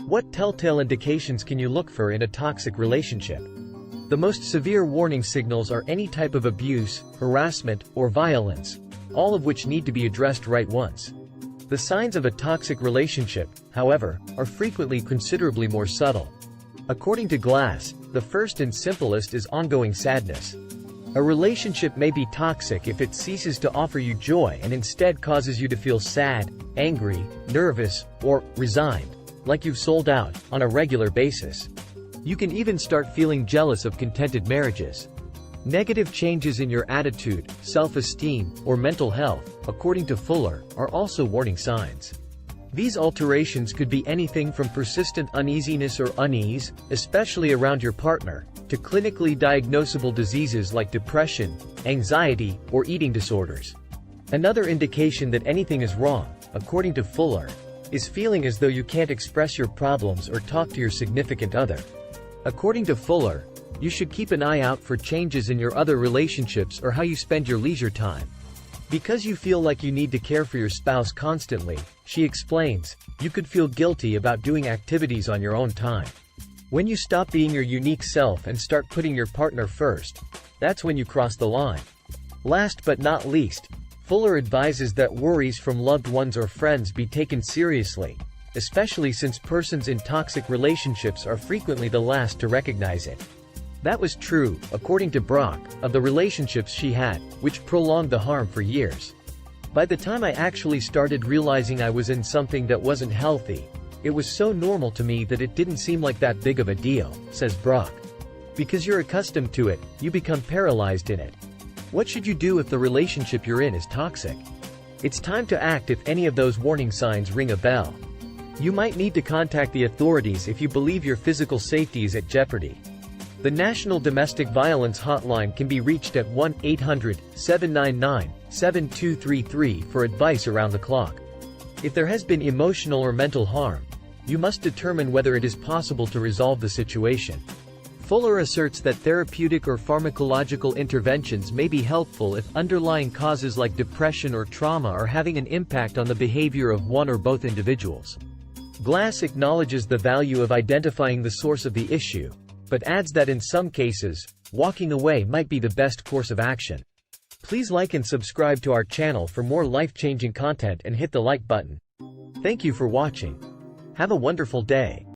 What telltale indications can you look for in a toxic relationship? The most severe warning signals are any type of abuse, harassment, or violence, all of which need to be addressed right once. The signs of a toxic relationship, however, are frequently considerably more subtle. According to Glass, the first and simplest is ongoing sadness. A relationship may be toxic if it ceases to offer you joy and instead causes you to feel sad, angry, nervous, or resigned, like you've sold out, on a regular basis. You can even start feeling jealous of contented marriages. Negative changes in your attitude, self-esteem, or mental health, according to Fuller, are also warning signs. These alterations could be anything from persistent uneasiness or unease, especially around your partner, to clinically diagnosable diseases like depression, anxiety, or eating disorders. Another indication that anything is wrong, according to Fuller, is feeling as though you can't express your problems or talk to your significant other. According to Fuller, you should keep an eye out for changes in your other relationships or how you spend your leisure time. Because you feel like you need to care for your spouse constantly, she explains, you could feel guilty about doing activities on your own time. When you stop being your unique self and start putting your partner first, that's when you cross the line. Last but not least, Fuller advises that worries from loved ones or friends be taken seriously, especially since persons in toxic relationships are frequently the last to recognize it. That was true, according to Brock, of the relationships she had, which prolonged the harm for years. By the time I actually started realizing I was in something that wasn't healthy, it was so normal to me that it didn't seem like that big of a deal, says Brock. Because you're accustomed to it, you become paralyzed in it. What should you do if the relationship you're in is toxic? It's time to act if any of those warning signs ring a bell. You might need to contact the authorities if you believe your physical safety is at jeopardy. The National Domestic Violence Hotline can be reached at 1-800-799-7233 for advice around the clock. If there has been emotional or mental harm, you must determine whether it is possible to resolve the situation. Fuller asserts that therapeutic or pharmacological interventions may be helpful if underlying causes like depression or trauma are having an impact on the behavior of one or both individuals. Glass acknowledges the value of identifying the source of the issue, but adds that in some cases, walking away might be the best course of action. Please like and subscribe to our channel for more life-changing content and hit the like button. Thank you for watching. Have a wonderful day.